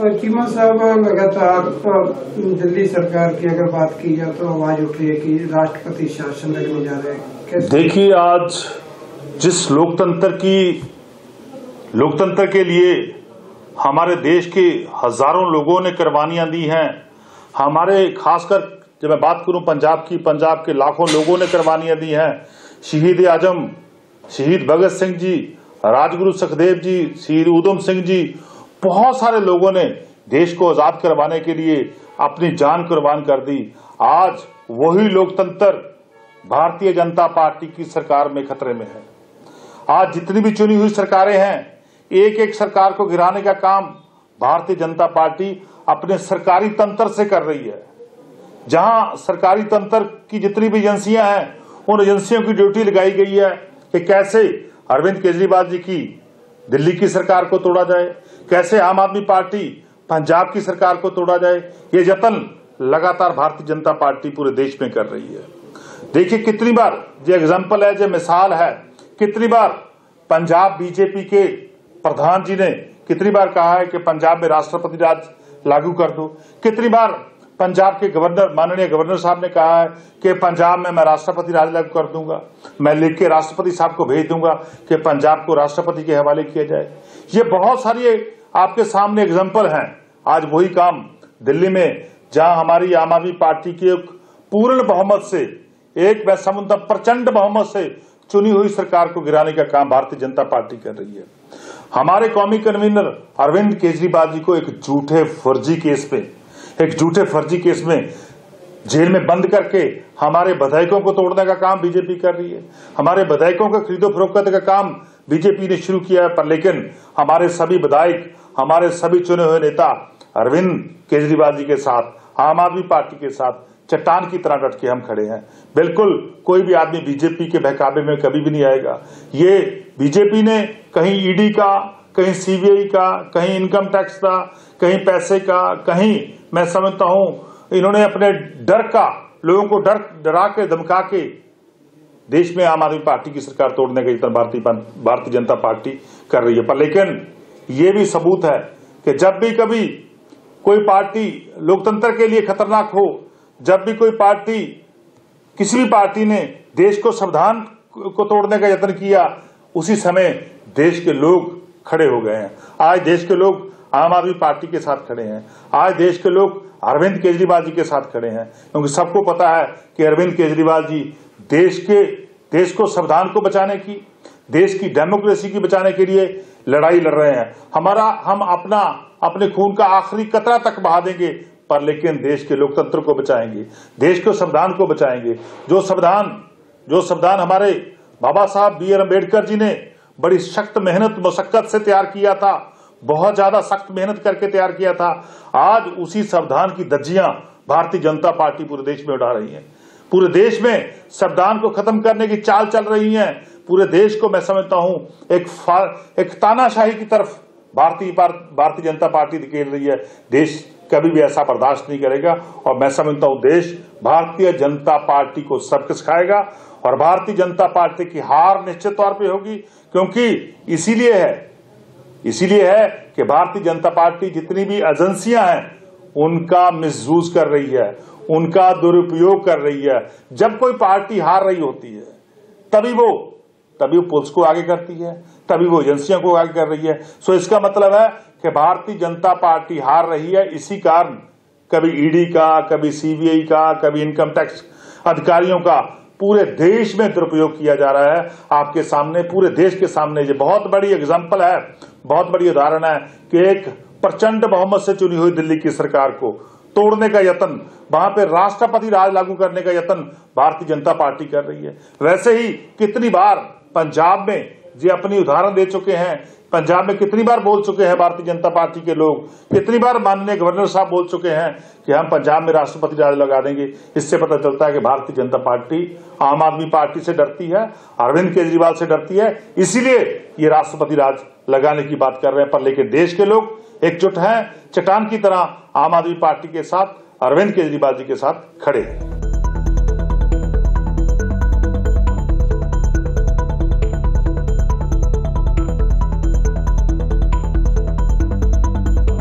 चीमा साहब, लगातार दिल्ली सरकार की अगर बात की जाए तो आवाज उठ रही है कि राष्ट्रपति शासन लगने जा रहे हैं। देखिए, आज जिस लोकतंत्र के लिए हमारे देश के हजारों लोगों ने कुर्बानियां दी हैं, हमारे खासकर जब मैं बात करूं पंजाब की, पंजाब के लाखों लोगों ने कुर्बानियां दी हैं। शहीद आजम शहीद भगत सिंह जी, राजगुरु सुखदेव जी, शहीद उधम सिंह जी, बहुत सारे लोगों ने देश को आजाद करवाने के लिए अपनी जान कुर्बान कर दी। आज वही लोकतंत्र भारतीय जनता पार्टी की सरकार में खतरे में है। आज जितनी भी चुनी हुई सरकारें हैं, एक एक सरकार को गिराने का काम भारतीय जनता पार्टी अपने सरकारी तंत्र से कर रही है। जहां सरकारी तंत्र की जितनी भी एजेंसियां हैं, उन एजेंसियों की ड्यूटी लगाई गई है कि कैसे अरविंद केजरीवाल जी की दिल्ली की सरकार को तोड़ा जाए, कैसे आम आदमी पार्टी पंजाब की सरकार को तोड़ा जाए। ये जतन लगातार भारतीय जनता पार्टी पूरे देश में कर रही है। देखिए, कितनी बार जो एग्जाम्पल है, जो मिसाल है, कितनी बार पंजाब बीजेपी के प्रधान जी ने कितनी बार कहा है कि पंजाब में राष्ट्रपति राज लागू कर दो। कितनी बार पंजाब के गवर्नर, माननीय गवर्नर साहब ने कहा है कि पंजाब में मैं राष्ट्रपति राज लागू कर दूंगा, मैं लिख के राष्ट्रपति साहब को भेज दूंगा कि पंजाब को राष्ट्रपति के हवाले किया जाए। ये बहुत सारी आपके सामने एग्जाम्पल हैं। आज वही काम दिल्ली में, जहां हमारी आम आदमी पार्टी की एक पूर्ण बहुमत से, एक मैं समझता प्रचंड बहुमत से चुनी हुई सरकार को गिराने का काम भारतीय जनता पार्टी कर रही है। हमारे कौमी कन्वीनर अरविंद केजरीवाल जी को एक झूठे फर्जी केस में जेल में बंद करके हमारे विधायकों को तोड़ने का काम बीजेपी कर रही है। हमारे विधायकों का खरीदो फरोख्त का काम बीजेपी ने शुरू किया है, पर लेकिन हमारे सभी विधायक, हमारे सभी चुने हुए नेता अरविंद केजरीवाल जी के साथ, आम आदमी पार्टी के साथ चट्टान की तरह डट के हम खड़े हैं। बिल्कुल कोई भी आदमी बीजेपी के बहकावे में कभी भी नहीं आएगा। ये बीजेपी ने कहीं ईडी का, कहीं सीबीआई का, कहीं इनकम टैक्स का, कहीं पैसे का, कहीं मैं समझता हूं इन्होंने अपने डर का, लोगों को डरा के धमका के देश में आम आदमी पार्टी की सरकार तोड़ने का यत्न भारतीय जनता पार्टी कर रही है। पर लेकिन ये भी सबूत है कि जब भी कभी कोई पार्टी लोकतंत्र के लिए खतरनाक हो, जब भी कोई पार्टी, किसी भी पार्टी ने देश को संविधान को तोड़ने का यत्न किया, उसी समय देश के लोग खड़े हो गए हैं। आज देश के लोग आम आदमी पार्टी के साथ खड़े हैं। आज देश के लोग अरविंद केजरीवाल जी के साथ खड़े हैं, क्योंकि सबको पता है कि अरविंद केजरीवाल जी देश को संविधान को बचाने की, देश की डेमोक्रेसी की बचाने के लिए लड़ाई लड़ रहे हैं। हम अपने खून का आखिरी कतरा तक बहा देंगे, पर लेकिन देश के लोकतंत्र को बचाएंगे, देश के संविधान को बचाएंगे। जो संविधान हमारे बाबा साहब बी आर अम्बेडकर जी ने बड़ी सख्त मेहनत मशक्कत से तैयार किया था, बहुत ज्यादा सख्त मेहनत करके तैयार किया था, आज उसी संविधान की धज्जियां भारतीय जनता पार्टी पूरे देश में उड़ा रही है। पूरे देश में संविधान को खत्म करने की चाल चल रही है। पूरे देश को मैं समझता हूं एक तानाशाही की तरफ भारतीय जनता पार्टी धकेल रही है। देश कभी भी ऐसा बर्दाश्त नहीं करेगा, और मैं समझता हूं देश भारतीय जनता पार्टी को सबक सिखाएगा, और भारतीय जनता पार्टी की हार निश्चित तौर पे होगी। क्योंकि इसीलिए है कि भारतीय जनता पार्टी जितनी भी एजेंसियां हैं उनका मिसयूज कर रही है, उनका दुरुपयोग कर रही है। जब कोई पार्टी हार रही होती है तभी वो पुलिस को आगे करती है, तभी वो एजेंसियों को आगे कर रही है। सो इसका मतलब है कि भारतीय जनता पार्टी हार रही है। इसी कारण कभी ईडी का, कभी सीबीआई का, कभी इनकम टैक्स अधिकारियों का पूरे देश में दुरुपयोग किया जा रहा है। आपके सामने, पूरे देश के सामने ये बहुत बड़ी एग्जाम्पल है, बहुत बड़ी उदाहरण है कि एक प्रचंड बहुमत से चुनी हुई दिल्ली की सरकार को तोड़ने का यत्न, वहां पे राष्ट्रपति राज लागू करने का यत्न भारतीय जनता पार्टी कर रही है। वैसे ही कितनी बार पंजाब में ये अपनी उदाहरण दे चुके हैं, पंजाब में कितनी बार बोल चुके हैं भारतीय जनता पार्टी के लोग, कितनी बार माननीय गवर्नर साहब बोल चुके हैं कि हम पंजाब में राष्ट्रपति राज लगा देंगे। इससे पता चलता है कि भारतीय जनता पार्टी आम आदमी पार्टी से डरती है, अरविंद केजरीवाल से डरती है, इसीलिए ये राष्ट्रपति राज लगाने की बात कर रहे हैं। पर लेकिन देश के लोग एकजुट हैं, चट्टान की तरह आम आदमी पार्टी के साथ, अरविंद केजरीवाल जी के साथ खड़े हैं।